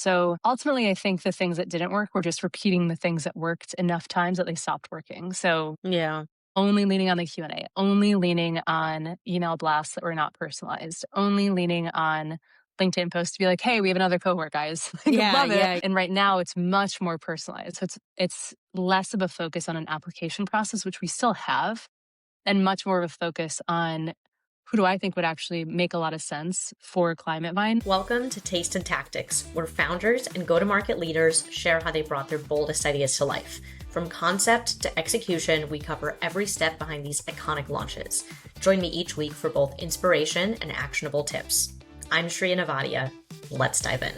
So ultimately, I think the things that didn't work were just repeating the things that worked enough times that they stopped working. So Yeah. only leaning on the Q&A, only leaning on email blasts that were not personalized, only leaning on LinkedIn posts to be like, hey, we have another cohort, guys. Like, Yeah. love it. Yeah. And right now it's much more personalized. So it's less of a focus on an application process, which we still have, and much more of a focus on who do I think would actually make a lot of sense for ClimateVine. Welcome to Taste and Tactics, where founders and go-to-market leaders share how they brought their boldest ideas to life. From concept to execution, we cover every step behind these iconic launches. Join me each week for both inspiration and actionable tips. I'm Shriya Nevatia. Let's dive in.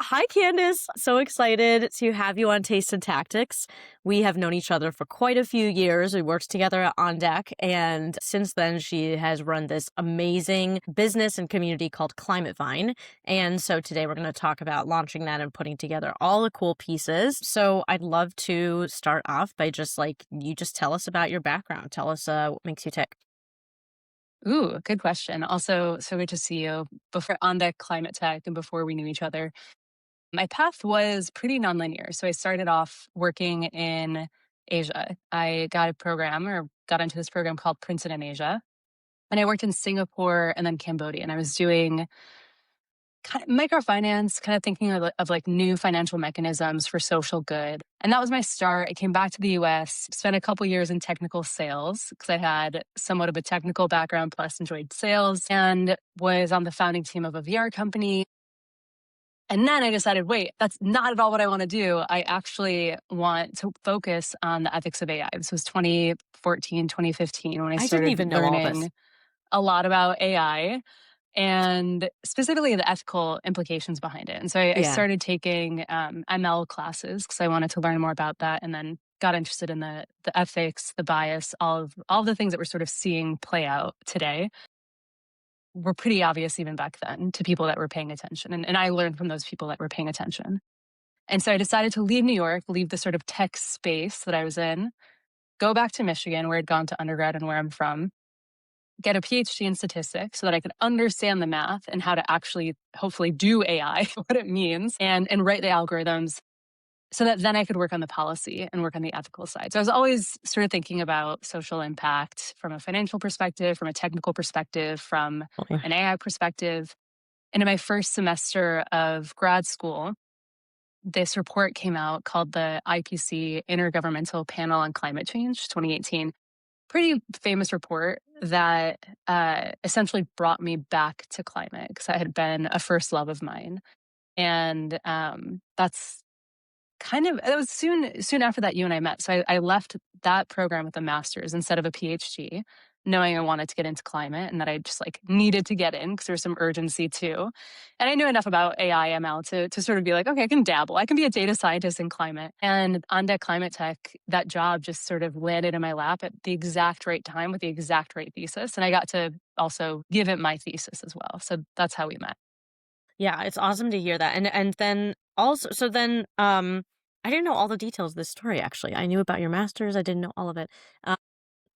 Hi, Candice. So excited to have you on Taste and Tactics. We have known each other for quite a few years. We worked together at On Deck, and since then, she has run this amazing business and community called ClimateVine. And so today we're going to talk about launching that and putting together all the cool pieces. So I'd love to start off by you just tell us about your background. Tell us what makes you tick. Ooh, good question. Also, so good to see you. Before On Deck Climate Tech and before we knew each other, my path was pretty nonlinear. So I started off working in Asia. I got into this program called Princeton in Asia. And I worked in Singapore and then Cambodia. And I was doing kind of microfinance, kind of thinking of like new financial mechanisms for social good. And that was my start. I came back to the US, spent a couple years in technical sales because I had somewhat of a technical background plus enjoyed sales, and was on the founding team of a VR company. And then I decided, wait, that's not at all what I want to do. I actually want to focus on the ethics of AI. This was 2014, 2015 when I I didn't started even know all this. learning a lot about AI and specifically the ethical implications behind it. And so I Yeah. started taking ML classes because I wanted to learn more about that, and then got interested in the ethics, the bias, all of the things that we're sort of seeing play out today were pretty obvious even back then to people that were paying attention. And I learned from those people that were paying attention. And so I decided to leave New York, leave the sort of tech space that I was in, go back to Michigan, where I'd gone to undergrad and where I'm from, get a PhD in statistics so that I could understand the math and how to actually hopefully do AI, what it means, and write the algorithms so that then I could work on the policy and work on the ethical side. So I was always sort of thinking about social impact from a financial perspective, from a technical perspective, from an AI perspective. And in my first semester of grad school, this report came out called the IPC Intergovernmental Panel on Climate Change 2018. Pretty famous report that essentially brought me back to climate because that had been a first love of mine. And that's it was soon after that you and I met. So I left that program with a master's instead of a PhD, knowing I wanted to get into climate and that I just like needed to get in because there was some urgency too. And I knew enough about AI ML to sort of be like, okay, I can dabble. I can be a data scientist in climate. And on Deck Climate Tech, that job just sort of landed in my lap at the exact right time with the exact right thesis. And I got to also give it my thesis as well. So that's how we met. Yeah, it's awesome to hear that. And then also, I didn't know all the details of this story, actually. I knew about your master's. I didn't know all of it.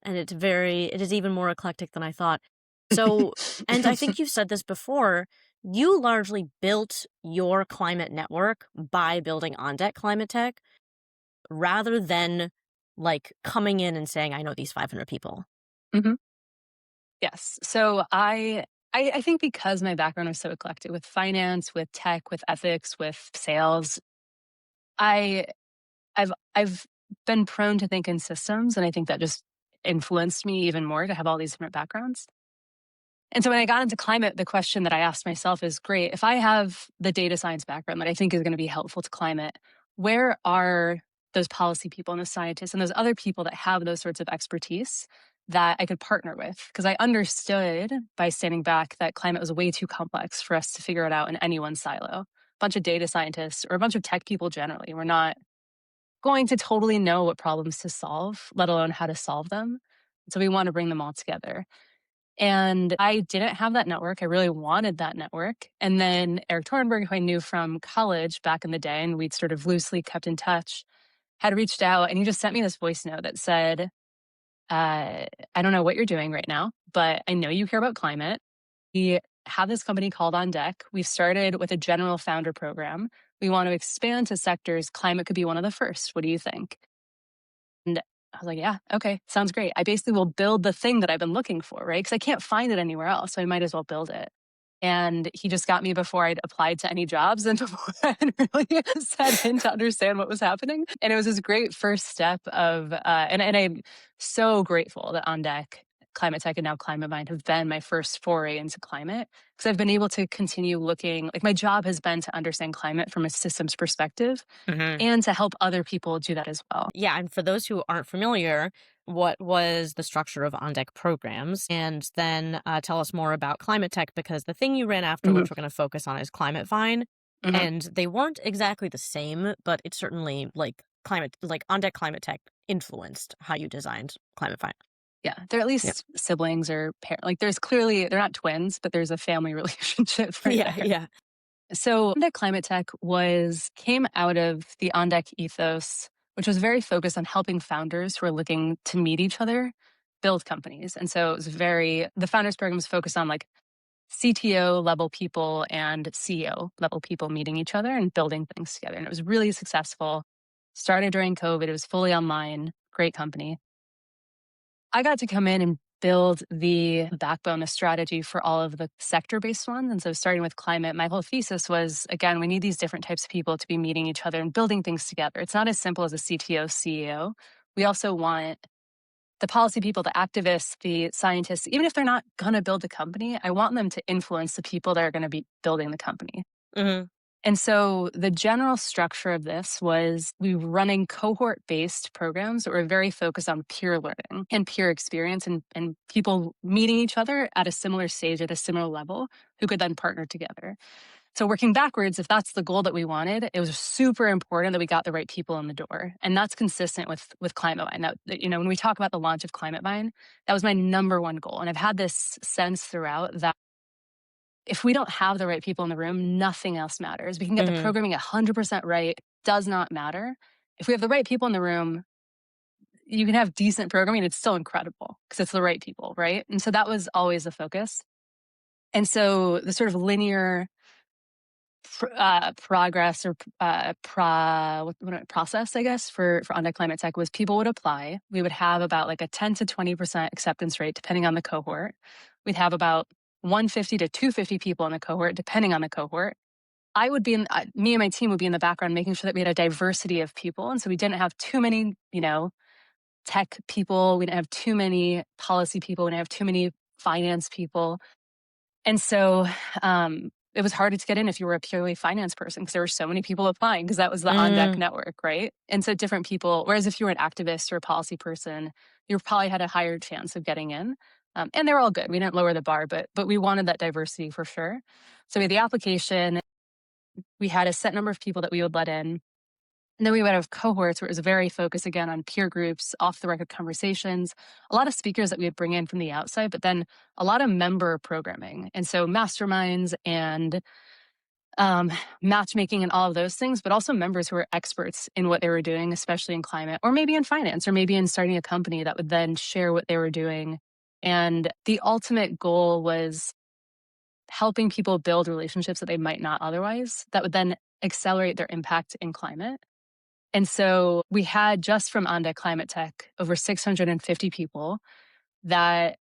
And it is even more eclectic than I thought. So, and I think you've said this before, you largely built your climate network by building On Deck Climate Tech rather than like coming in and saying, I know these 500 people. Mhm. Yes. So I think because my background was so eclectic with finance, with tech, with ethics, with sales, I I've been prone to think in systems, and I think that just influenced me even more to have all these different backgrounds. And so when I got into climate, the question that I asked myself is, great, if I have the data science background that I think is going to be helpful to climate, where are those policy people and the scientists and those other people that have those sorts of expertise that I could partner with? Because I understood by standing back that climate was way too complex for us to figure it out in any one silo. A bunch of data scientists or a bunch of tech people generally were not going to totally know what problems to solve, let alone how to solve them. So we want to bring them all together. And I didn't have that network. I really wanted that network. And then Eric Torenberg, who I knew from college back in the day, and we'd sort of loosely kept in touch, had reached out and he just sent me this voice note that said, I don't know what you're doing right now, but I know you care about climate. have this company called On Deck. We've started with a general founder program. We want to expand to sectors. Climate could be one of the first. What do you think? And I was like, yeah, okay, sounds great. I basically will build the thing that I've been looking for, right? Because I can't find it anywhere else. So I might as well build it. And he just got me before I'd applied to any jobs and before I had really set in to understand what was happening. And it was this great first step of, and I'm so grateful that On Deck, Climate Tech, and now Climate Mind have been my first foray into climate, because I've been able to continue looking, like my job has been to understand climate from a systems perspective Hmm. and to help other people do that as well. Yeah, and for those who aren't familiar, what was the structure of on deck programs? And then tell us more about Climate Tech, because the thing you ran after, Mhm, which we're going to focus on, is Climate Vine. mhm. And they weren't exactly the same, but it's certainly like on deck Climate Tech influenced how you designed Climate Vine. Yeah, they're at Yeah. least siblings or like there's clearly, they're not twins, but there's a family relationship right Yeah, there. yeah. So On Deck Climate Tech came out of the On Deck ethos, which was very focused on helping founders who are looking to meet each other, build companies. And so it was the founders program was focused on like CTO level people and CEO level people meeting each other and building things together. And it was really successful. Started during COVID. It was fully online, great company. I got to come in and build the backbone, the strategy for all of the sector based ones. And so, starting with climate, my whole thesis was, again, we need these different types of people to be meeting each other and building things together. It's not as simple as a CTO, CEO. We also want the policy people, the activists, the scientists, even if they're not going to build a company, I want them to influence the people that are going to be building the company. Hmm. And so the general structure of this was we were running cohort based programs that were very focused on peer learning and peer experience and people meeting each other at a similar stage, at a similar level, who could then partner together. So working backwards, if that's the goal that we wanted, it was super important that we got the right people in the door. And that's consistent with Climate Vine. When we talk about the launch of Climate Vine, that was my number one goal. And I've had this sense throughout that if we don't have the right people in the room, nothing else matters. We can get the Hmm. programming 100% right, does not matter. If we have the right people in the room, you can have decent programming. It's still incredible because it's the right people, right? And so that was always the focus. And so the sort of linear progress or process, I guess, for On Deck Climate Tech was people would apply. We would have about like a 10 to 20% acceptance rate, depending on the cohort. We'd have about 150 to 250 people in the cohort, depending on the cohort. Me and my team would be in the background making sure that we had a diversity of people. And so we didn't have too many, tech people. We didn't have too many policy people. We didn't have too many finance people. And so it was harder to get in if you were a purely finance person because there were so many people applying because that was the On Deck Mm. network, right? And so different people, whereas if you were an activist or a policy person, you probably had a higher chance of getting in. And they were all good. We didn't lower the bar, but we wanted that diversity for sure. So we had the application, we had a set number of people that we would let in. And then we would have cohorts where it was very focused again on peer groups, off the record conversations, a lot of speakers that we would bring in from the outside, but then a lot of member programming. And so masterminds and um, matchmaking and all of those things, but also members who are experts in what they were doing, especially in climate, or maybe in finance, or maybe in starting a company that would then share what they were doing. And the ultimate goal was helping people build relationships that they might not otherwise, that would then accelerate their impact in climate. And so we had just from On Deck Climate Tech over 650 people that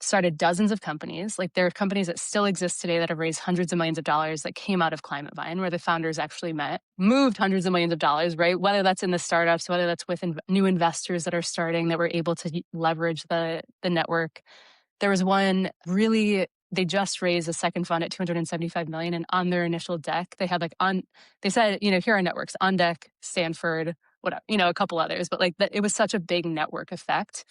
started dozens of companies. Like there are companies that still exist today that have raised hundreds of millions of dollars that came out of Climate Vine, where the founders actually met, moved hundreds of millions of dollars, right? Whether that's in the startups, whether that's with new investors that are starting that were able to leverage the network. There was one really, they just raised a second fund at 275 million, and on their initial deck they had they said, here are networks: On Deck, Stanford, whatever, a couple others, but it was such a big network effect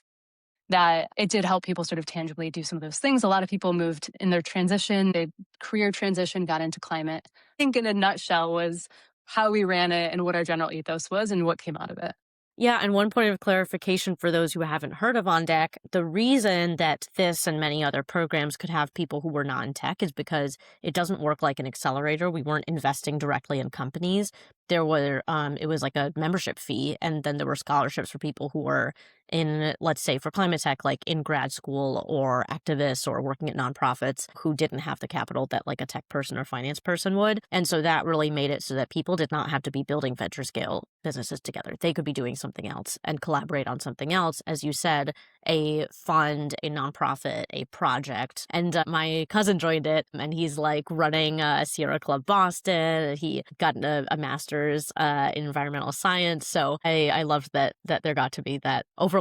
that it did help people sort of tangibly do some of those things. A lot of people moved in their transition, they career transition, got into climate. I think in a nutshell was how we ran it and what our general ethos was and what came out of it. Yeah, and one point of clarification for those who haven't heard of On Deck, the reason that this and many other programs could have people who were not in tech is because it doesn't work like an accelerator. We weren't investing directly in companies, there were it was like a membership fee, and then there were scholarships for people who were in, let's say, for climate tech, like in grad school or activists or working at nonprofits who didn't have the capital that like a tech person or finance person would. And so that really made it so that people did not have to be building venture scale businesses together. They could be doing something else and collaborate on something else. As you said, a fund, a nonprofit, a project. And my cousin joined it, and he's like running Sierra Club Boston. He got a master's in environmental science. So I loved that there got to be that overlap.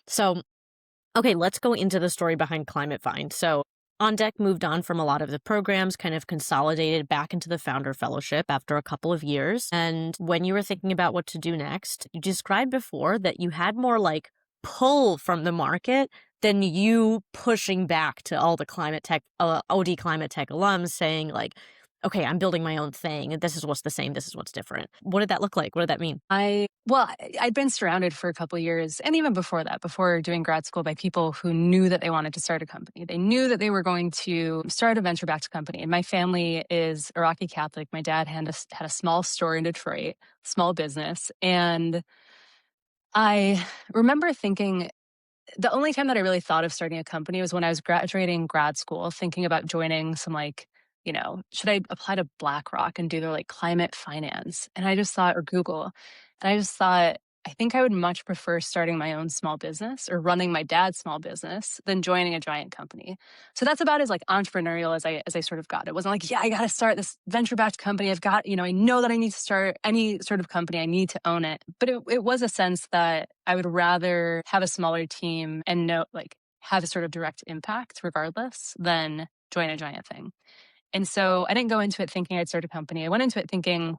So, okay, let's go into the story behind Climate Vine. So On Deck moved on from a lot of the programs, kind of consolidated back into the Founder Fellowship after a couple of years. And when you were thinking about what to do next, you described before that you had more like pull from the market than you pushing back to all the climate tech, OD climate tech alums saying like, okay, I'm building my own thing. And this is what's the same. This is what's different. What did that look like? What did that mean? I'd been surrounded for a couple of years, and even before that, before doing grad school, by people who knew that they wanted to start a company. They knew that they were going to start a venture-backed company. And my family is Iraqi Catholic. My dad had a small store in Detroit, small business. And I remember thinking the only time that I really thought of starting a company was when I was graduating grad school, thinking about joining some should I apply to BlackRock and do their like climate finance? And I just thought, or Google, and I just thought, I think I would much prefer starting my own small business or running my dad's small business than joining a giant company. So that's about as like entrepreneurial as I sort of got. It wasn't like, yeah, I got to start this venture-backed company. I've got, I know that I need to start any sort of company. I need to own it. But it was a sense that I would rather have a smaller team and have a sort of direct impact regardless than join a giant thing. And so I didn't go into it thinking I'd start a company. I went into it thinking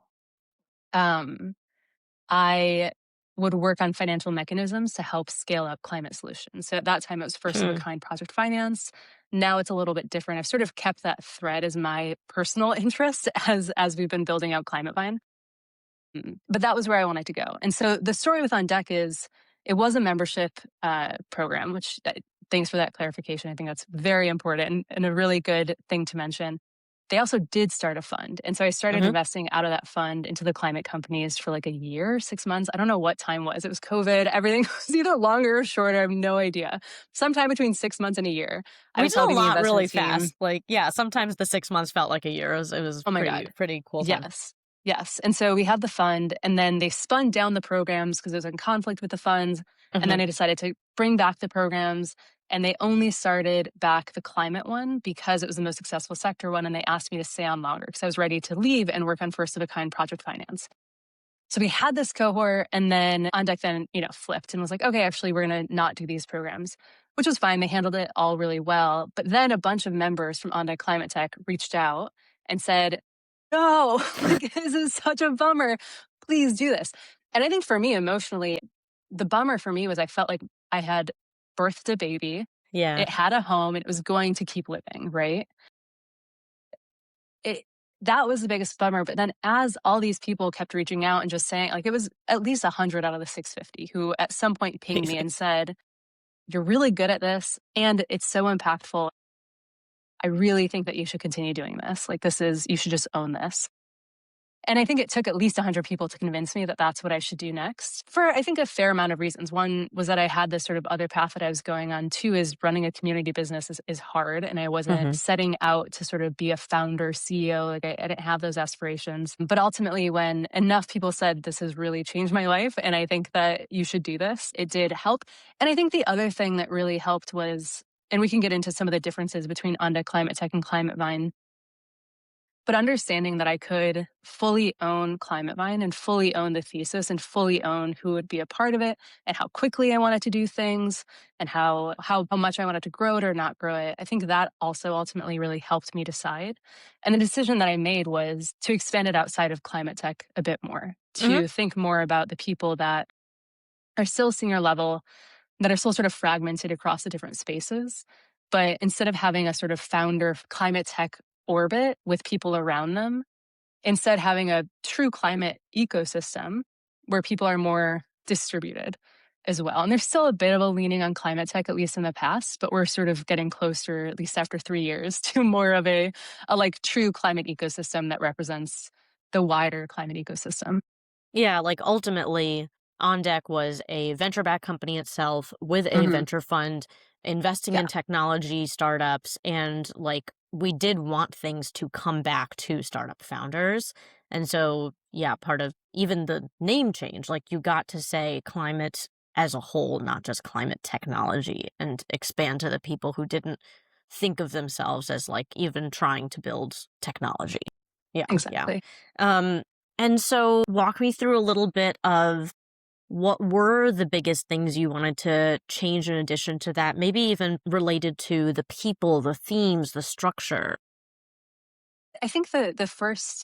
I would work on financial mechanisms to help scale up climate solutions. So at that time, it was first of a kind project finance. Now it's a little bit different. I've sort of kept that thread as my personal interest as we've been building out Climate Vine. But that was where I wanted to go. And so the story with On Deck is it was a membership program, which thanks for that clarification. I think that's very important and a really good thing to mention. They also did start a fund. And so I started investing out of that fund into the climate companies for like a year, 6 months. I don't know what time was. It was COVID. Everything was either longer or shorter. I have no idea. Sometime between 6 months and a year. I We was did a helping the lot really investment team. fast. Like, yeah, sometimes the 6 months felt like a year. It was Oh my God. pretty cool time. Yes. Yes. And so we had the fund, and then they spun down the programs because it was in conflict with the funds. And then I decided to bring back the programs, and they only started back the climate one because it was the most successful sector one. And they asked me to stay on longer because I was ready to leave and work on first of a kind project finance. So we had this cohort, and then On Deck then, flipped and was like, okay, actually, we're going to not do these programs, which was fine. They handled it all really well. But then a bunch of members from On Deck Climate Tech reached out and said, no, this is such a bummer. Please do this. And I think for me, emotionally, the bummer for me was I felt like I had birthed a baby. Yeah. It had a home and it was going to keep living, right? That was the biggest bummer. But then as all these people kept reaching out and just saying, like, it was at least 100 out of the 650 who at some point pinged me and said, you're really good at this and it's so impactful. I really think that you should continue doing this. Like, you should just own this. And I think it took at least 100 people to convince me that that's what I should do next for, I think, a fair amount of reasons. One was that I had this sort of other path that I was going on. Two is running a community business is hard. And I wasn't setting out to sort of be a founder CEO. Like I didn't have those aspirations. But ultimately, when enough people said, this has really changed my life, and I think that you should do this, it did help. And I think the other thing that really helped was, and we can get into some of the differences between On Deck Climate Tech and Climate Vine, but understanding that I could fully own Climate Vine and fully own the thesis and fully own who would be a part of it and how quickly I wanted to do things and how much I wanted to grow it or not grow it. I think that also ultimately really helped me decide. And the decision that I made was to expand it outside of climate tech a bit more, to think more about the people that are still senior level, that are still sort of fragmented across the different spaces. But instead of having a sort of founder climate tech orbit with people around them, instead having a true climate ecosystem where people are more distributed as well. And there's still a bit of a leaning on climate tech, at least in the past, but we're sort of getting closer, at least after 3 years, to more of a like true climate ecosystem that represents the wider climate ecosystem. Yeah, like, ultimately, On Deck was a venture-backed company itself with a Hmm. venture fund investing Yeah, in technology startups, and, like, we did want things to come back to startup founders, and so, yeah, part of even the name change, like, you got to say climate as a whole, not just climate technology, and expand to the people who didn't think of themselves as, like, even trying to build technology. Yeah, yeah. exactly. Um, and so walk me through a little bit of what were the biggest things you wanted to change in addition to that, maybe even related to the people, the themes, the structure. I think the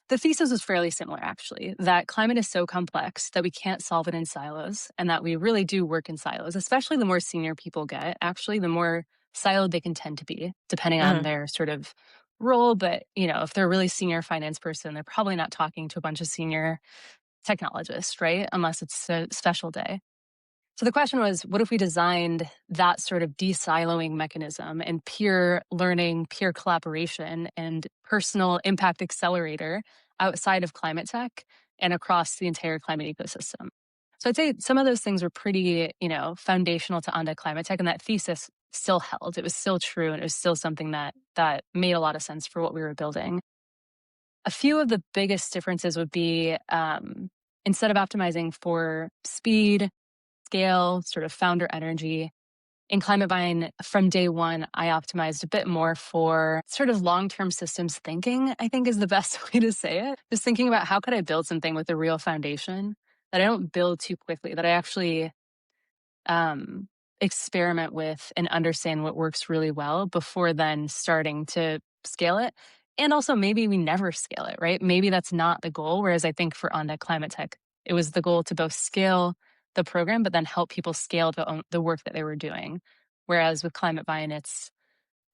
thesis was fairly similar actually, that climate is so complex that we can't solve it in silos and that we really do work in silos, especially the more senior people get, actually, the more siloed they can tend to be, depending on Uh-huh. their sort of role. But, if they're a really senior finance person, they're probably not talking to a bunch of senior technologists, right? Unless it's a special day. So the question was, what if we designed that sort of de-siloing mechanism and peer learning, peer collaboration, and personal impact accelerator outside of climate tech and across the entire climate ecosystem? So I'd say some of those things were pretty, foundational to Onda climate tech, and that thesis still held. It was still true, and it was still something that made a lot of sense for what we were building. A few of the biggest differences would be instead of optimizing for speed, scale, sort of founder energy. In ClimateVine, from day one, I optimized a bit more for sort of long-term systems thinking, I think is the best way to say it. Just thinking about how could I build something with a real foundation that I don't build too quickly, that I actually um, experiment with and understand what works really well before then starting to scale it. And also, maybe we never scale it, right? Maybe that's not the goal. Whereas I think for OnDeck Climate Tech, it was the goal to both scale the program, but then help people scale the work that they were doing. Whereas with Climate Vine, it's,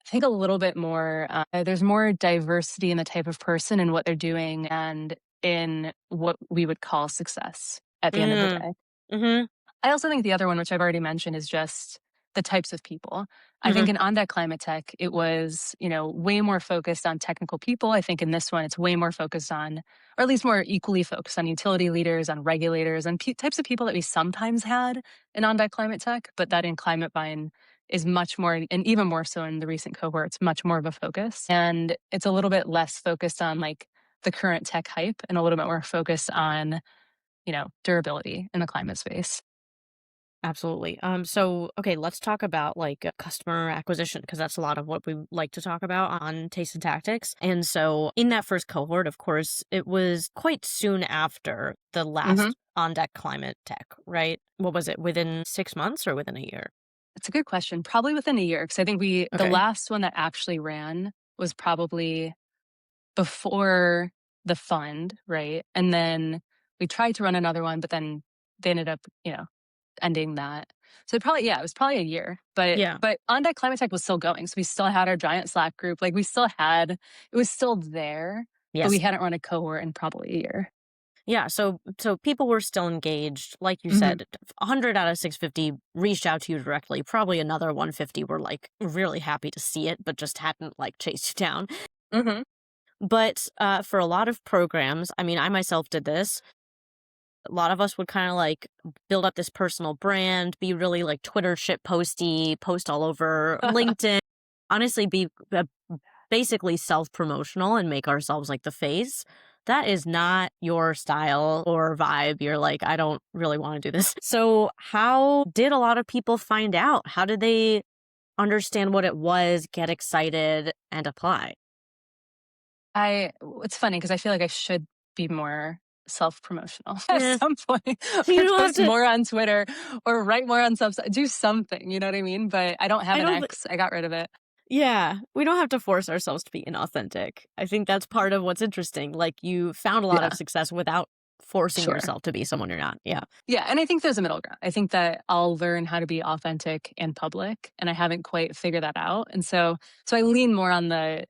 I think, a little bit more, there's more diversity in the type of person and what they're doing and in what we would call success at the end of the Mm. day. Mhm. I also think the other one, which I've already mentioned, is just the types of people. I think Mhm. in On Deck Climate Tech, it was, way more focused on technical people. I think in this one, it's way more focused on, or at least more equally focused on utility leaders, on regulators, and types of people that we sometimes had in On Deck Climate Tech, but that in Climate Vine is much more, and even more so in the recent cohorts, much more of a focus. And it's a little bit less focused on like the current tech hype and a little bit more focused on, durability in the climate space. Absolutely. So okay, let's talk about like customer acquisition because that's a lot of what we like to talk about on Taste and Tactics. And so in that first cohort, of course, it was quite soon after the Mhm. last on deck climate tech, right? What was it? Within 6 months or within a year? That's a good question. Probably within a year, because I think the Okay. last one that actually ran was probably before the fund, right? And then we tried to run another one, but then they ended up, ending that. So probably, yeah, it was probably a year. But Yeah. On Deck Climate Tech was still going. So we still had our giant Slack group. Like we still had, it was still there, but we Yes. hadn't run a cohort in probably a year. Yeah, so people were still engaged. Like you Hmm. said, 100 out of 650 reached out to you directly. Probably another 150 were like really happy to see it, but just hadn't like chased you down. Hmm. But for a lot of programs, I mean, I myself did this. A lot of us would kind of like build up this personal brand, be really like Twitter shit posty, post all over LinkedIn. Honestly, be basically self promotional and make ourselves like the face. That is not your style or vibe. You're like, I don't really want to do this. So, how did a lot of people find out? How did they understand what it was, get excited, and apply? It's funny because I feel like I should be more self-promotional at Yeah, some point, you or don't have post to. more on Twitter or write more on Substack, do something, you know what I mean? But I don't have I an don't. X. I got rid of it. Yeah, we don't have to force ourselves to be inauthentic. I think that's part of what's interesting. Like you found a lot of Yeah, success without forcing sure. yourself to be someone you're not. Yeah. Yeah, and I think there's a middle ground. I think that I'll learn how to be authentic and public, and I haven't quite figured that out. And so I lean more on the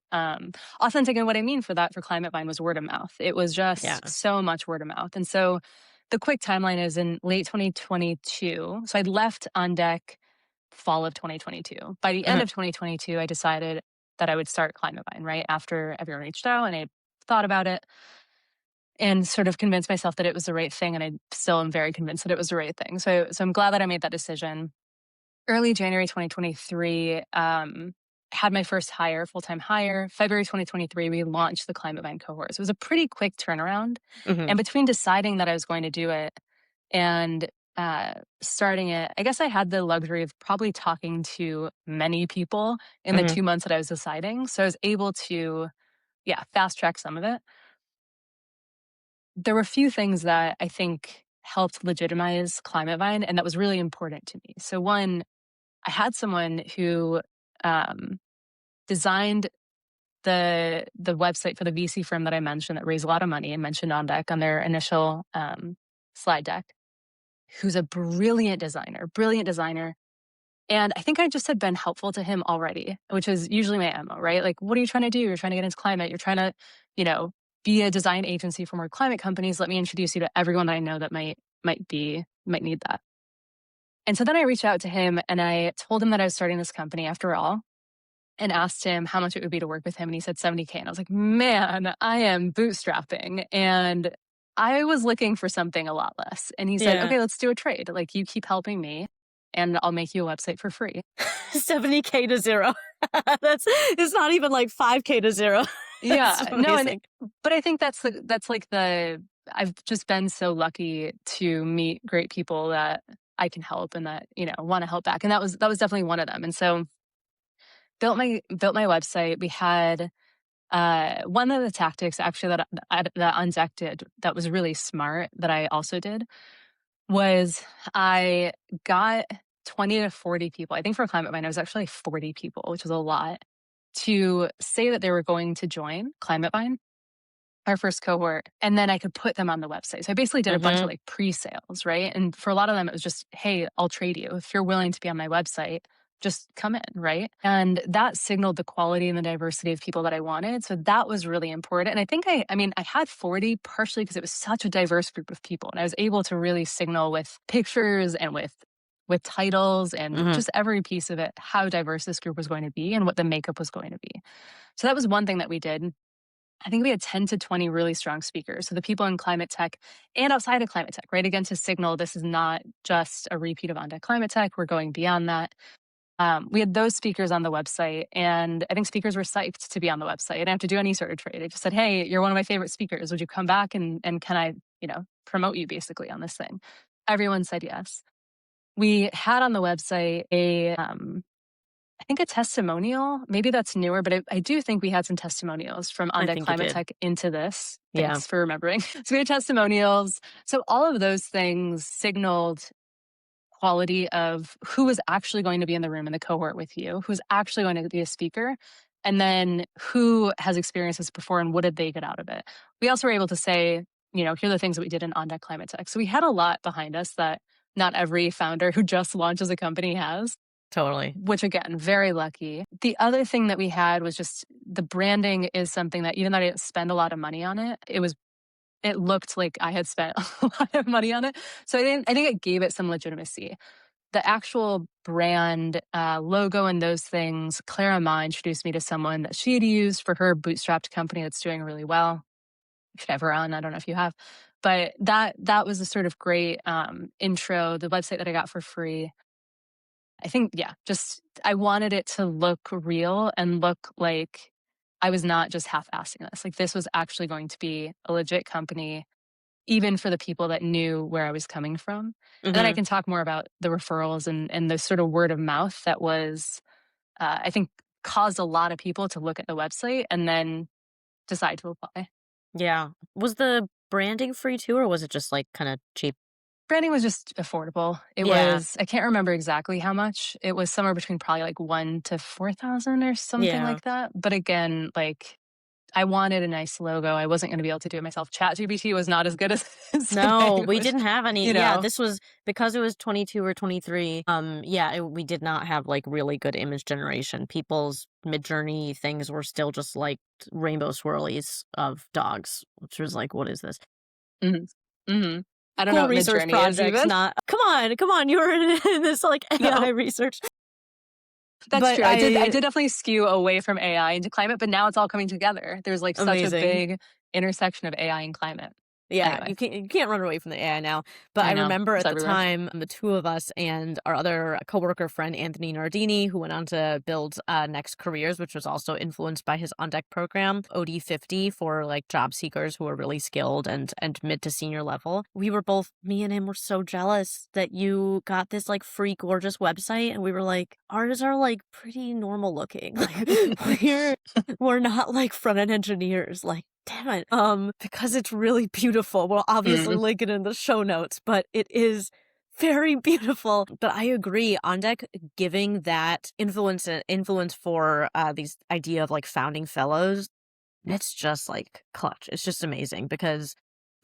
authentic. And what I mean for that for Climate Vine was word of mouth. It was just Yeah. so much word of mouth. And so the quick timeline is in late 2022. So I left on deck fall of 2022. By the end Uh-huh. of 2022, I decided that I would start Climate Vine right after everyone reached out, and I thought about it. and sort of convince myself that it was the right thing. And I still am very convinced that it was the right thing. So I'm glad that I made that decision. Early January 2023, had my first hire, full-time hire. February 2023, we launched the Climate Vine cohorts. It was a pretty quick turnaround. Mhm. And between deciding that I was going to do it and starting it, I guess I had the luxury of probably talking to many people in the Mhm. 2 months that I was deciding. So I was able to, yeah, fast track some of it. There were a few things that I think helped legitimize Climate Vine, and that was really important to me. So one, I had someone who um, designed the website for the VC firm that I mentioned that raised a lot of money and mentioned on deck on their initial slide deck, who's a brilliant designer. And I think I just had been helpful to him already, which is usually my MO, right? Like, what are you trying to do? You're trying to get into climate. You're trying to, you know, be a design agency for more climate companies. Let me introduce you to everyone that I know that might need that. And so then I reached out to him and I told him that I was starting this company after all and asked him how much it would be to work with him. And he said 70K. And I was like, man, I am bootstrapping. And I was looking for something a lot less. And he said, Yeah. okay, let's do a trade. Like, you keep helping me and I'll make you a website for free. 70K to 0. It's not even like 5K to 0. That's Yeah, no, and amazing. but I think that's like I've just been so lucky to meet great people that I can help and that, want to help back. And that was definitely one of them. And so built my website. We had one of the tactics actually that OnDeck did that was really smart that I also did was I got 20 to 40 people. I think for Climate Vine, it was actually 40 people, which was a lot, to say that they were going to join Climate Vine, our first cohort, and then I could put them on the website. So I basically did a bunch of Mhm. like pre-sales, right? And for a lot of them, it was just, hey, I'll trade you. If you're willing to be on my website, just come in, right? And that signaled the quality and the diversity of people that I wanted. So that was really important. And I think I had 40 partially because it was such a diverse group of people. And I was able to really signal with pictures and with titles and Mhm. just every piece of it, how diverse this group was going to be and what the makeup was going to be. So that was one thing that we did. I think we had 10 to 20 really strong speakers. So the people in climate tech and outside of climate tech, right? Again, to signal this is not just a repeat of OnDeck Climate Tech. We're going beyond that. We had those speakers on the website, and I think speakers were psyched to be on the website. I didn't have to do any sort of trade. I just said, hey, you're one of my favorite speakers. Would you come back and can I, promote you basically on this thing? Everyone said yes. We had on the website I think a testimonial. Maybe that's newer, but I do think we had some testimonials from I OnDeck think you Climate did. Tech into this. Yeah. Thanks for remembering. So we had testimonials. So all of those things signaled quality of who was actually going to be in the room in the cohort with you, who's actually going to be a speaker, and then who has experienced this before and what did they get out of it. We also were able to say, here are the things that we did in OnDeck Climate Tech. So we had a lot behind us that not every founder who just launches a company has, Totally. which again, very lucky. The other thing that we had was just the branding is something that even though I didn't spend a lot of money on it, it looked like I had spent a lot of money on it. So I think it gave it some legitimacy. The actual brand logo and those things, Clara Ma introduced me to someone that she had used for her bootstrapped company that's doing really well. You should have her on. I don't know if you have. But that was a sort of great intro, the website that I got for free. I think, yeah, just I wanted it to look real and look like I was not just half-assing this. Like this was actually going to be a legit company, even for the people that knew where I was coming from. And then I Mhm. can talk more about the referrals and the sort of word of mouth that was, I think, caused a lot of people to look at the website and then decide to apply. Yeah. Was the branding free too, or was it just, like, kinda cheap? Branding was just affordable. Yeah. I can't remember exactly how much. It was somewhere between probably like 1 to 4,000 or something Yeah. like that. But again, like I wanted a nice logo. I wasn't going to be able to do it myself. ChatGPT was not as good as No, today, we which, didn't have any. you Yeah, know, this was because it was 22 or 23. Yeah, we did not have like really good image generation. People's mid-journey things were still just like rainbow swirlies of dogs, which was like, what is this? mhm, mhm. I don't know Cool what research Midjourney is projects, even. not come on, you were in this like AI No, research. that's But true. I I did definitely skew away from AI into climate, but now it's all coming together. There's like such a amazing. big intersection of AI and climate. Yeah, Anyway, you can't run away from the AI now. But I I know remember it's at the everywhere. time, the two of us and our other coworker friend Anthony Nardini, who went on to build Next Careers, which was also influenced by his on deck program, OD50 for like job seekers who are really skilled and mid to senior level. We were both, me and him, were so jealous that you got this like free gorgeous website, and we were like, ours are like pretty normal looking. Like we're not like front end engineers. Like, damn it. Because it's really beautiful. We'll obviously Mm, link it in the show notes, but it is very beautiful. But I agree, on deck giving that influence for these idea of like founding fellows, it's just like clutch. It's just amazing because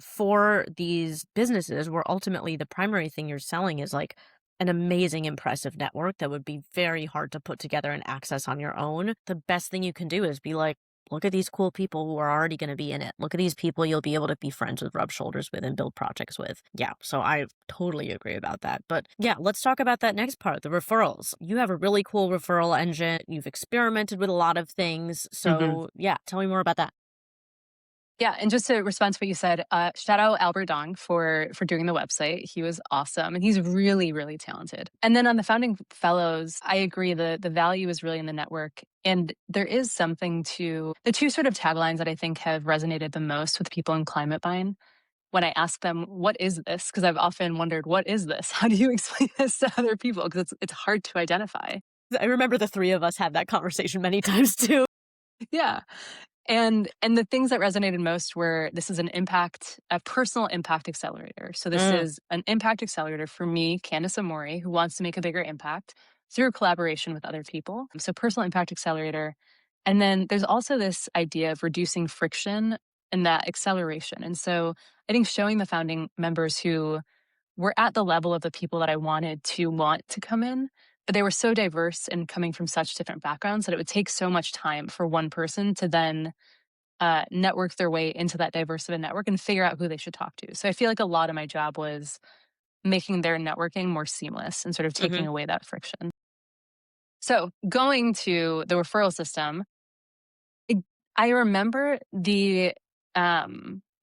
for these businesses where ultimately the primary thing you're selling is like an amazing, impressive network that would be very hard to put together and access on your own, the best thing you can do is be like, look at these cool people who are already going to be in it. Look at these people you'll be able to be friends with, rub shoulders with, and build projects with. Yeah, so I totally agree about that. But yeah, let's talk about that next part, the referrals. You have a really cool referral engine. You've experimented with a lot of things. hmm So yeah, tell me more about that. Yeah, and just to respond to what you said, shout out Albert Dong for doing the website. He was awesome, and he's really really talented. And then on the founding fellows, I agree the value is really in the network, and there is something to the two sort of taglines that I think have resonated the most with people in climate buying. When I ask them, "What is this?" Because I've often wondered, "What is this? How do you explain this to other people?" Because it's hard to identify. I remember the three of us had that conversation many times too. Yeah. And the things that resonated most were this is a personal impact accelerator. So this Mm, is an impact accelerator for me, Candice Ammori, who wants to make a bigger impact through collaboration with other people. So personal impact accelerator. And then there's also this idea of reducing friction in that acceleration. And so I think showing the founding members who were at the level of the people that I wanted to want to come in, but they were so diverse and coming from such different backgrounds that it would take so much time for one person to then network their way into that diverse of a network and figure out who they should talk to. So I feel like a lot of my job was making their networking more seamless and sort of taking hmm away that friction. So going to the referral system, it, I remember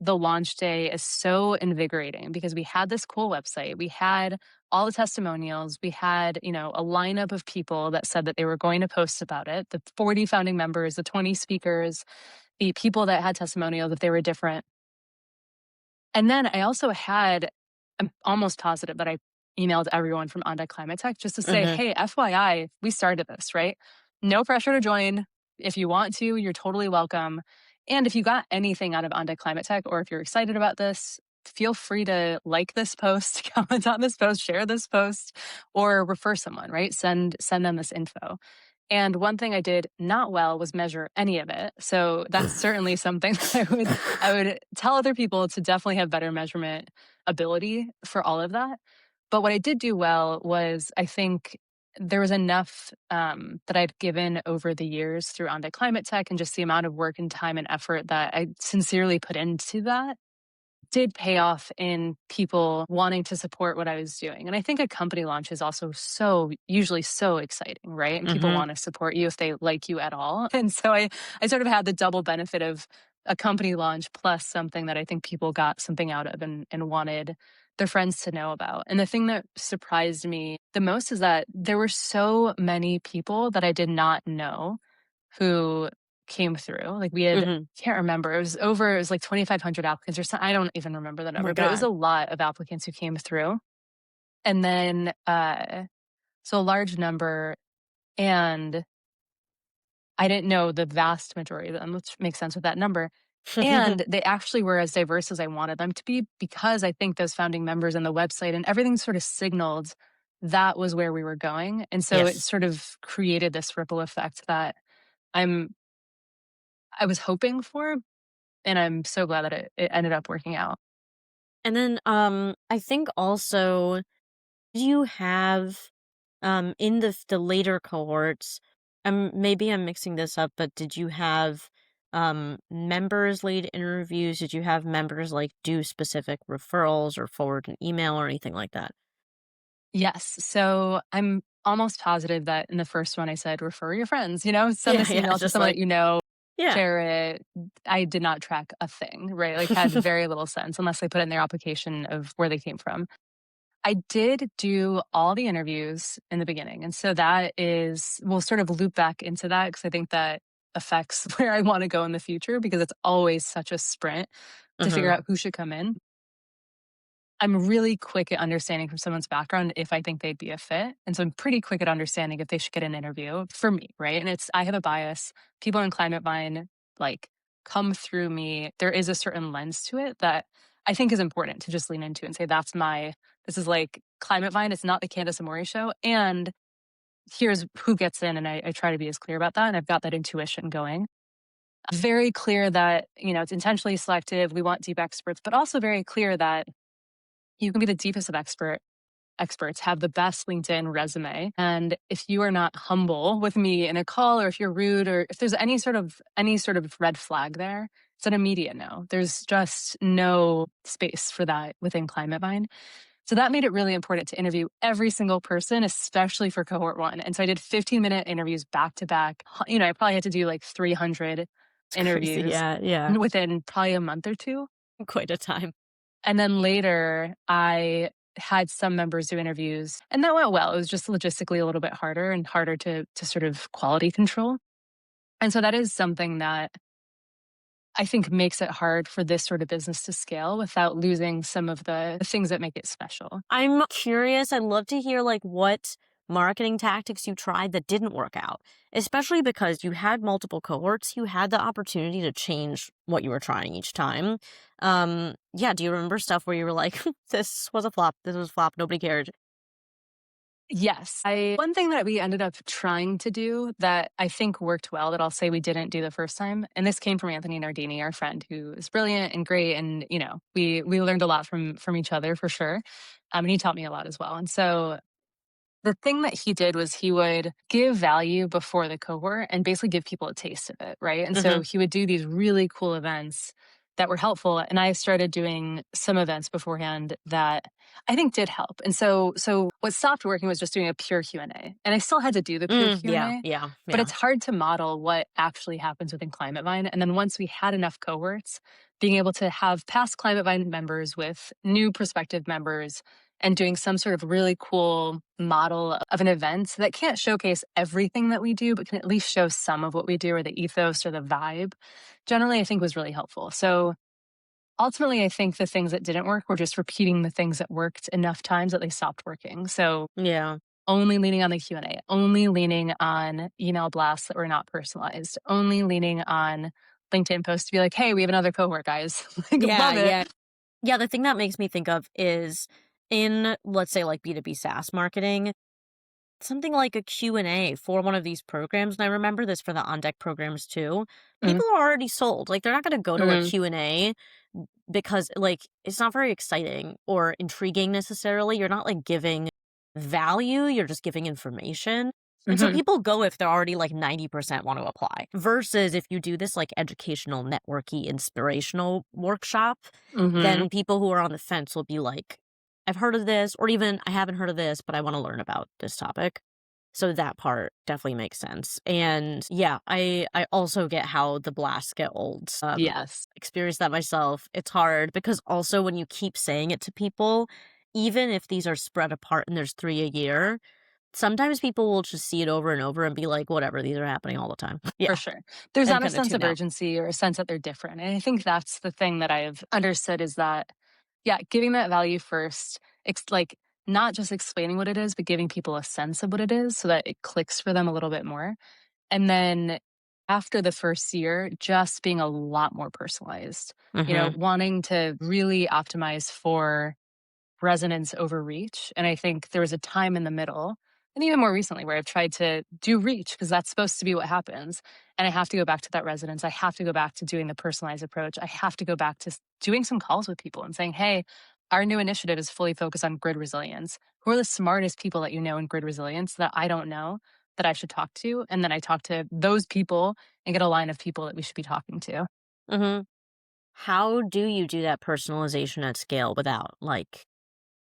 the launch day is so invigorating because we had this cool website. We had all the testimonials. We had, a lineup of people that said that they were going to post about it. The 40 founding members, the 20 speakers, the people that had testimonials that they were different. And then I also had, I'm almost positive that I emailed everyone from On Deck Climate Tech just to say, hmm hey, FYI, we started this, right? No pressure to join. If you want to, you're totally welcome. And if you got anything out of On Deck Climate Tech, or if you're excited about this, feel free to like this post, comment on this post, share this post, or refer someone, right? Send them this info. And one thing I did not well was measure any of it. So that's certainly something that I would tell other people to definitely have better measurement ability for all of that. But what I did do well was I think there was enough that I'd given over the years through Onto Climate Tech and just the amount of work and time and effort that I sincerely put into that did pay off in people wanting to support what I was doing. And I think a company launch is also usually so exciting, right? And people hmm want to support you if they like you at all. And so I sort of had the double benefit of a company launch plus something that I think people got something out of and wanted their friends to know about. And the thing that surprised me the most is that there were so many people that I did not know who came through. Like we had hmm can't remember. It was like 2,500 applicants or something. I don't even remember the Oh my number, but it was God. a lot of applicants who came through. And then so a large number, and I didn't know the vast majority of them, which makes sense with that number. And they actually were as diverse as I wanted them to be because I think those founding members and the website and everything sort of signaled that was where we were going. And so it Yes. sort of created this ripple effect that I'm I was hoping for, and I'm so glad that it ended up working out. And then I think also, do you have in the later cohorts, maybe I'm mixing this up, but did you have members lead interviews? Did you have members like do specific referrals or forward an email or anything like that? Yes, so I'm almost positive that in the first one I said, "Refer your friends," send Yeah, this yeah, email to just someone like that you know. Yeah. share it. I did not track a thing, right? Like had very little sense unless they put in their application of where they came from. I did do all the interviews in the beginning. And so that is, we'll sort of loop back into that because I think that affects where I want to go in the future because it's always such a sprint to figure Mhm. out who should come in. I'm really quick at understanding from someone's background if I think they'd be a fit. And so I'm pretty quick at understanding if they should get an interview for me, right? And I have a bias. People in Climate Vine like come through me. There is a certain lens to it that I think is important to just lean into and say, this is like Climate Vine. It's not the Candice Ammori show. And here's who gets in. And I try to be as clear about that. And I've got that intuition going. Very clear that, it's intentionally selective. We want deep experts, but also very clear that you can be the deepest of experts, have the best LinkedIn resume. And if you are not humble with me in a call, or if you're rude, or if there's any sort of red flag there, it's an immediate no. There's just no space for that within Climate Vine. So that made it really important to interview every single person, especially for cohort one. And so I did 15-minute interviews back to back. I probably had to do like 300 It's crazy. interviews Yeah, yeah. within probably a month or two. Quite a time. And then later, I had some members do interviews, and that went well. It was just logistically a little bit harder and harder to sort of quality control. And so that is something that I think makes it hard for this sort of business to scale without losing some of the things that make it special. I'm curious. I'd love to hear like what marketing tactics you tried that didn't work out, especially because you had multiple cohorts. You had the opportunity to change what you were trying each time. Yeah. Do you remember stuff where you were like, this was a flop. This was a flop. Nobody cared. Yes. One thing that we ended up trying to do that I think worked well that I'll say we didn't do the first time, and this came from Anthony Nardini, our friend who is brilliant and great, and we learned a lot from each other for sure. And he taught me a lot as well. And so the thing that he did was he would give value before the cohort and basically give people a taste of it, right? And Mm-hmm. so he would do these really cool events that were helpful. And I started doing some events beforehand that I think did help. And so what stopped working was just doing a pure Q&A. And I still had to do the pure Yeah. Q&A, Yeah. but Yeah. it's hard to model what actually happens within Climate Vine. And then once we had enough cohorts, being able to have past Climate Vine members with new prospective members and doing some sort of really cool model of an event that can't showcase everything that we do, but can at least show some of what we do or the ethos or the vibe, generally, I think was really helpful. So ultimately, I think the things that didn't work were just repeating the things that worked enough times that they stopped working. So Yeah. only leaning on the Q&A, only leaning on email blasts that were not personalized, only leaning on LinkedIn posts to be like, hey, we have another cohort, guys. Like, Yeah. love it. Yeah. Yeah. The thing that makes me think of is in, let's say, like B2B SaaS marketing, something like a Q&A for one of these programs, and I remember this for the on deck programs too. Mhm, People are already sold. Like they're not going to go to a mhm, Q&A because like it's not very exciting or intriguing necessarily. You're not like giving value, you're just giving information. And so mhm, people go if they're already like 90% want to apply. Versus if you do this like educational, networky, inspirational workshop, mhm. then people who are on the fence will be like, I've heard of this, or even I haven't heard of this, but I want to learn about this topic. So that part definitely makes sense. And yeah, I also get how the blasts get old. Yes, Experienced that myself. It's hard because also when you keep saying it to people, even if these are spread apart and there's 3 a year, sometimes people will just see it over and over and be like, whatever, these are happening all the time. for Yeah. sure. There's And not a kind of sense tune of out. urgency or a sense that they're different. And I think that's the thing that I've understood is that, yeah, giving that value first, like not just explaining what it is, but giving people a sense of what it is so that it clicks for them a little bit more. And then after the first year, just being a lot more personalized, Hmm. wanting to really optimize for resonance over reach. And I think there was a time in the middle, and even more recently, where I've tried to do reach because that's supposed to be what happens. And I have to go back to that resonance. I have to go back to doing the personalized approach. I have to go back to doing some calls with people and saying, hey, our new initiative is fully focused on grid resilience. Who are the smartest people that you know in grid resilience that I don't know that I should talk to? And then I talk to those people and get a line of people that we should be talking to. Hmm. How do you do that personalization at scale without like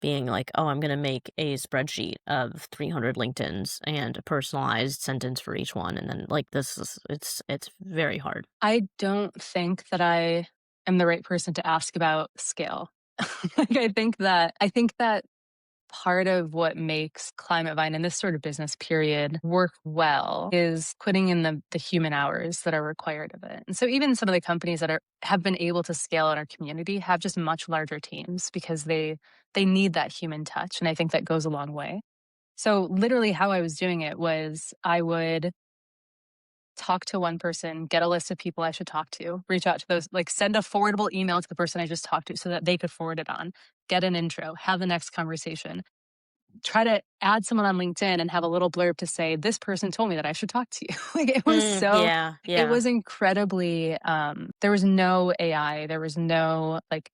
being like, "Oh, I'm gonna make a spreadsheet of 300 LinkedIns and a personalized sentence for each one," and then, like, this is it's very hard. I don't think that I am the right person to ask about scale. Like, I think that part of what makes Climate Vine and this sort of business period work well is putting in the human hours that are required of it. And so even some of the companies that have been able to scale in our community have just much larger teams because they need that human touch. And I think that goes a long way. So literally how I was doing it was I would talk to one person, get a list of people I should talk to, reach out to those, like send a forwardable email to the person I just talked to so that they could forward it on, get an intro, have the next conversation, try to add someone on LinkedIn and have a little blurb to say, this person told me that I should talk to you. Like Yeah, it yeah. was incredibly, there was no AI, there was no like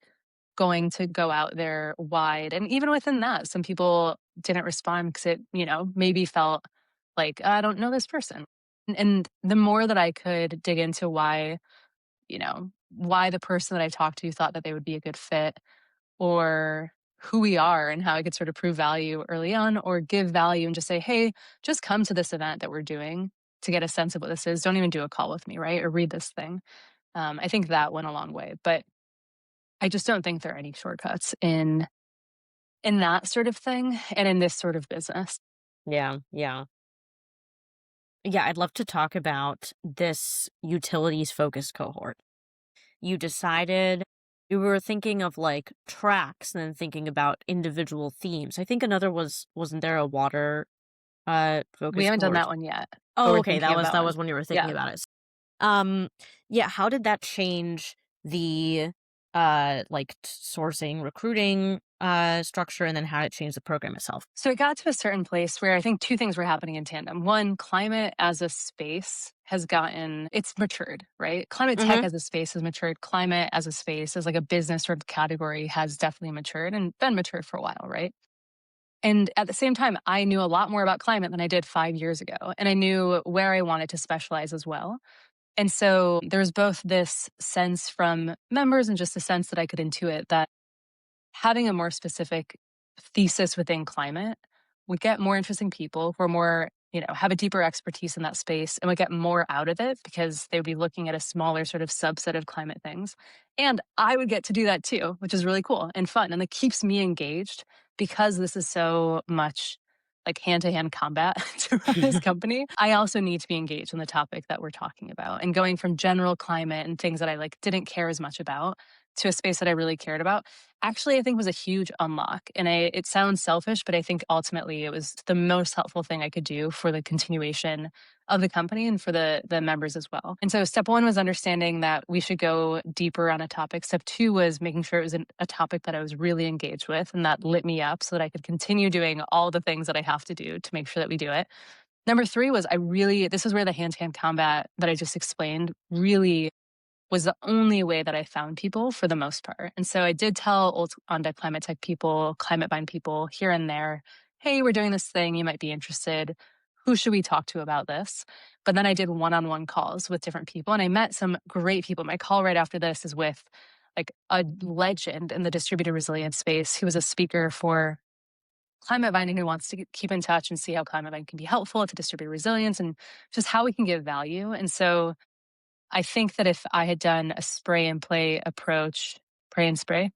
going to go out there wide. And even within that, some people didn't respond because it, maybe felt like, I don't know this person. And the more that I could dig into why the person that I talked to thought that they would be a good fit or who we are and how I could sort of prove value early on or give value and just say, hey, just come to this event that we're doing to get a sense of what this is. Don't even do a call with me, right? Or read this thing. I think that went a long way. But I just don't think there are any shortcuts in that sort of thing and in this sort of business. Yeah, yeah. Yeah, I'd love to talk about this utilities-focused cohort. You decided you were thinking of, like, tracks and then thinking about individual themes. I think another wasn't there a water, We focused haven't done cohort? that one yet, but Oh, we're okay, thinking of that that one. was when you were thinking Yeah. about it. Um, yeah, how did that change the, sourcing, recruiting, structure, and then how did it change the program itself? So it got to a certain place where I think two things were happening in tandem. One, climate as a space it's matured, right? Climate tech Mhm. as a space has matured. Climate as a space, as like a business sort of category, has definitely matured and been matured for a while, right? And at the same time, I knew a lot more about climate than I did 5 years ago. And I knew where I wanted to specialize as well. And so there was both this sense from members and just a sense that I could intuit that having a more specific thesis within climate would get more interesting people who are more, have a deeper expertise in that space and would get more out of it because they would be looking at a smaller sort of subset of climate things. And I would get to do that too, which is really cool and fun. And it keeps me engaged because this is so much like hand to hand combat to run this company. I also need to be engaged in the topic that we're talking about and going from general climate and things that I like didn't care as much about to a space that I really cared about actually I think was a huge unlock. And it sounds selfish, but I think ultimately it was the most helpful thing I could do for the continuation of the company and for the members as well. And so step one was understanding that we should go deeper on a topic. Step two was making sure it was a topic that I was really engaged with and that lit me up so that I could continue doing all the things that I have to do to make sure that we do it. Number three was this is where the hand-to-hand combat that I just explained really was the only way that I found people for the most part. And so I did tell old on deck climate tech people, climate bind people here and there, hey, we're doing this thing. You might be interested. Who should we talk to about this? But then I did one-on-one calls with different people and I met some great people. My call right after this is with like a legend in the distributed resilience space who was a speaker for Climate Binding who wants to keep in touch and see how Climate Binding can be helpful to distributed resilience and just how we can give value. And so I think that if I had done a spray and play approach, pray and spray,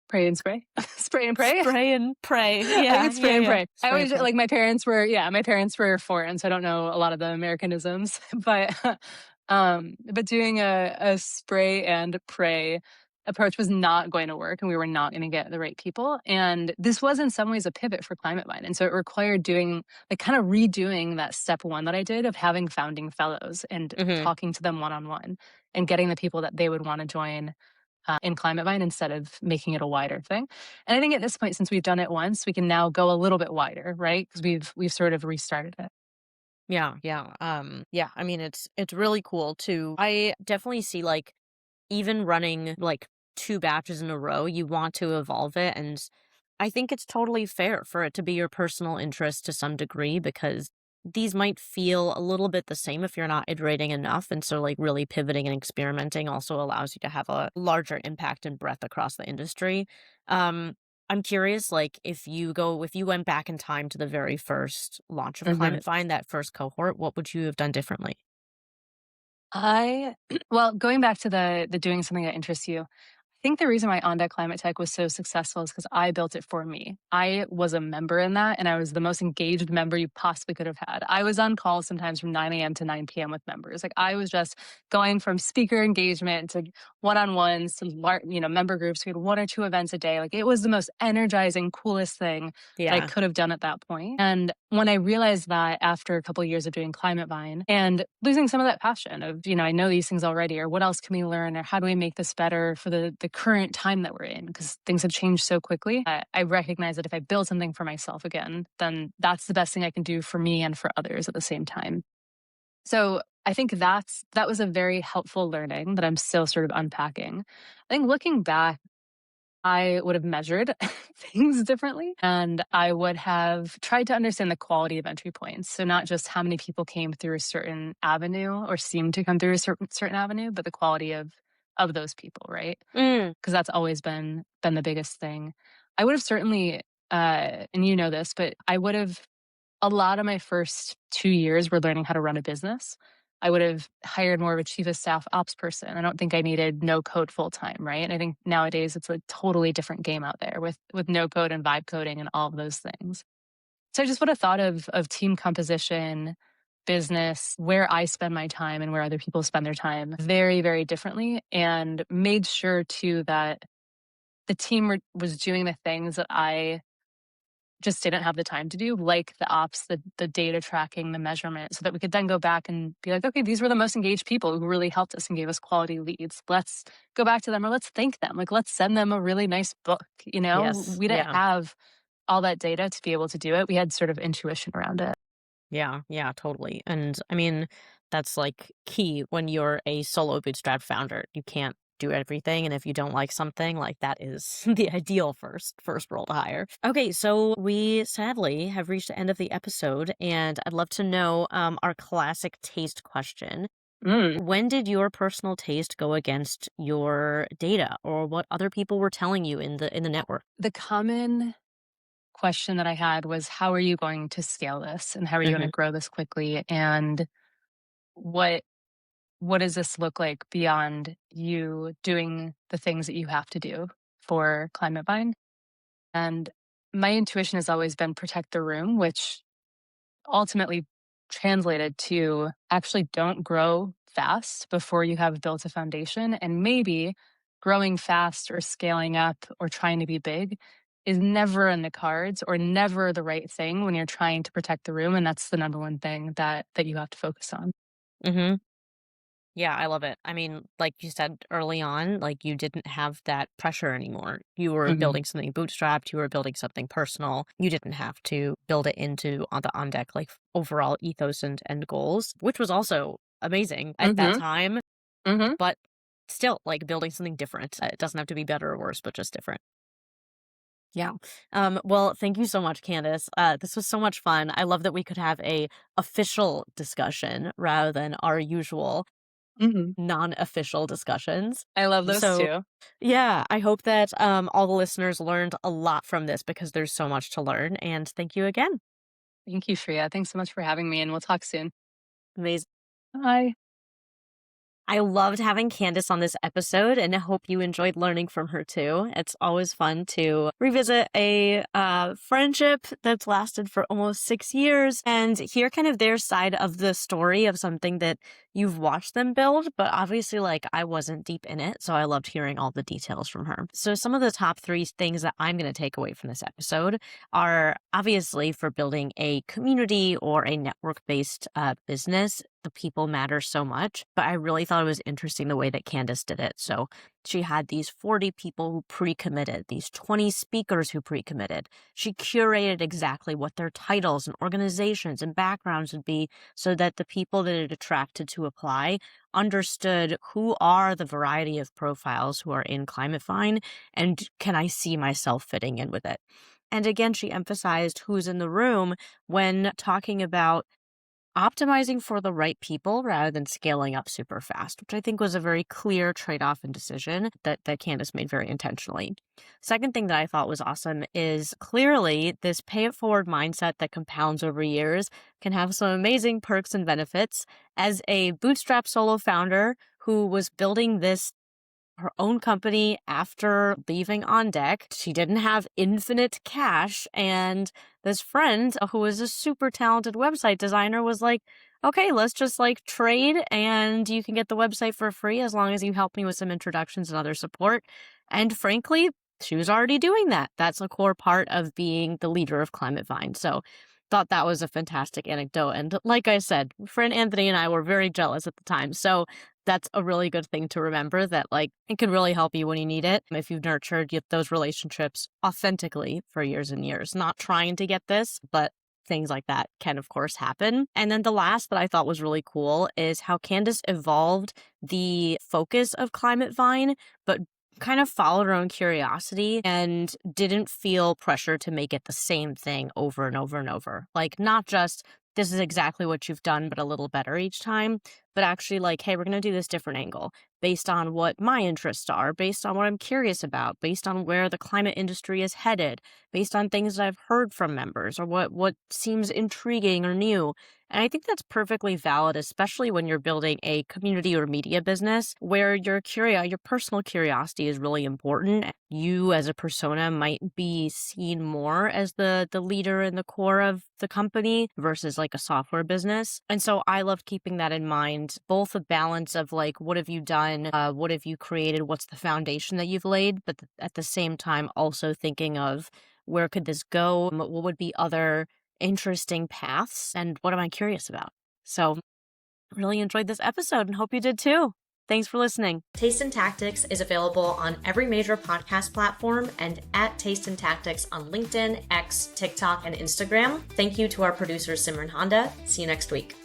pray and spray, spray and pray. Spray and pray. I think Yeah, it's spray yeah, and yeah. pray. I Spray and always pray. like my parents were foreign, so I don't know a lot of the Americanisms, but doing a spray and pray approach was not going to work and we were not going to get the right people. And this was in some ways a pivot for Climate Mind. And so it required doing like kind of redoing that step one that I did of having founding fellows and Mhm. talking to them one-on-one and getting the people that they would want to join in Climate Vine instead of making it a wider thing. And I think at this point, since we've done it once, we can now go a little bit wider, right? Because we've sort of restarted it. Yeah, yeah. Yeah, I mean it's really cool too. I definitely see like even running like 2 batches in a row, you want to evolve it, and I think it's totally fair for it to be your personal interest to some degree because these might feel a little bit the same if you're not iterating enough, and so, like, really pivoting and experimenting also allows you to have a larger impact and breadth across the industry. Um, I'm curious, like, if you went back in time to the very first launch of Mhm. Climate Vine, that first cohort, what would you have done differently? I well, going back to the doing something that interests you, I think the reason why On Deck Climate Tech was so successful is because I built it for me. I was a member in that, and I was the most engaged member you possibly could have had. I was on calls sometimes from 9 a.m. to 9 p.m. with members. Like, I was just going from speaker engagement to one-on-ones to member groups. We had 1 or 2 events a day. Like, it was the most energizing, coolest thing that I Yeah. could have done at that point. And when I realized that after a couple of years of doing Climate Vine and losing some of that passion of, I know these things already, or what else can we learn, or how do we make this better for the current time that we're in? Because things have changed so quickly. I recognize that if I build something for myself again, then that's the best thing I can do for me and for others at the same time. So I think that was a very helpful learning that I'm still sort of unpacking. I think looking back, I would have measured things differently and I would have tried to understand the quality of entry points. So not just how many people came through a certain avenue or seemed to come through a certain avenue, but the quality of those people, right? Mm, Because that's always been the biggest thing. I would have certainly and you know this, but I would have a lot of my first 2 years were learning how to run a business. I would have hired more of a chief of staff ops person. I don't think I needed no code full time, right? And I think nowadays it's a totally different game out there with no code and vibe coding and all of those things. So I just would have thought of team composition, business, where I spend my time and where other people spend their time very, very differently, and made sure too that the team was doing the things that I just didn't have the time to do, like the ops, the data tracking, the measurement, so that we could then go back and be like, okay, these were the most engaged people who really helped us and gave us quality leads. Let's go back to them or let's thank them. Like, let's send them a really nice book. yes. We didn't Yeah. have all that data to be able to do it. We had sort of intuition around it. Yeah, yeah, totally. And I mean, that's like key when you're a solo bootstrap founder. You can't do everything, and if you don't like something, like that is the ideal first role to hire. Okay, so we sadly have reached the end of the episode, and I'd love to know our classic taste question. Mm. When did your personal taste go against your data or what other people were telling you in the network? The common question that I had was, how are you going to scale this and how are you going to Mhm. grow this quickly? And what what does this look like beyond you doing the things that you have to do for Climate Vine? And my intuition has always been protect the room, which ultimately translated to actually don't grow fast before you have built a foundation. And maybe growing fast or scaling up or trying to be big is never in the cards or never the right thing when you're trying to protect the room. And that's the number one thing that you have to focus on. Mhm. Yeah, I love it. I mean, like you said early on, like you didn't have that pressure anymore. You were Hmm. building something bootstrapped, you were building something personal. You didn't have to build it into on the on deck like overall ethos and goals, which was also amazing at that Hmm. time, Hmm. but still like building something different. It doesn't have to be better or worse, but just different. Yeah. Well, thank you so much, Candice. This was so much fun. I love that we could have a official discussion rather than our usual Hmm. non-official discussions. I love those So, too. yeah, I hope that all the listeners learned a lot from this because there's so much to learn. And thank you again. Thank you, Shriya. Thanks so much for having me, and we'll talk soon. Amazing. Bye. I loved having Candice on this episode and I hope you enjoyed learning from her too. It's always fun to revisit a friendship that's lasted for almost 6 years and hear kind of their side of the story of something that you've watched them build. But obviously, like, I wasn't deep in it, so I loved hearing all the details from her. So, some of the top 3 things that I'm going to take away from this episode are obviously for building a community or a network based business. The people matter so much, but I really thought it was interesting the way that Candice did it. So she had these 40 people who pre-committed, these 20 speakers who pre-committed. She curated exactly what their titles and organizations and backgrounds would be so that the people that it attracted to apply understood who are the variety of profiles who are in Climate Fine and can I see myself fitting in with it. And again, she emphasized who's in the room when talking about optimizing for the right people rather than scaling up super fast, which I think was a very clear trade-off and decision that Candice made very intentionally. Second thing that I thought was awesome is clearly this pay it forward mindset that compounds over years can have some amazing perks and benefits. As a bootstrap solo founder who was building her own company after leaving On Deck, she didn't have infinite cash, and this friend who was a super talented website designer was like, okay, let's just like trade and you can get the website for free as long as you help me with some introductions and other support. And frankly, she was already doing that. That's a core part of being the leader of Climate Vine. So thought that was a fantastic anecdote. And like I said, friend Anthony and I were very jealous at the time. So that's a really good thing to remember, that like it can really help you when you need it if you've nurtured those relationships authentically for years and years, not trying to get this, but things like that can of course happen. And then the last that I thought was really cool is how Candice evolved the focus of Climate Vine, but kind of followed her own curiosity and didn't feel pressure to make it the same thing over and over and over. Like, not just this is exactly what you've done, but a little better each time, but actually like, hey, we're going to do this different angle based on what my interests are, based on what I'm curious about, based on where the climate industry is headed, based on things that I've heard from members or what seems intriguing or new. And I think that's perfectly valid, especially when you're building a community or media business where your personal curiosity is really important. You as a persona might be seen more as the leader and the core of the company versus like a software business. And so I love keeping that in mind, both a balance of like, what have you done? What have you created? What's the foundation that you've laid? But at the same time, also thinking of where could this go? What would be other interesting paths, and what am I curious about? So really enjoyed this episode and hope you did too. Thanks for listening. Taste and Tactics is available on every major podcast platform and at Taste and Tactics on LinkedIn, X, TikTok, and Instagram. Thank you to our producer Simran Honda. See you next week.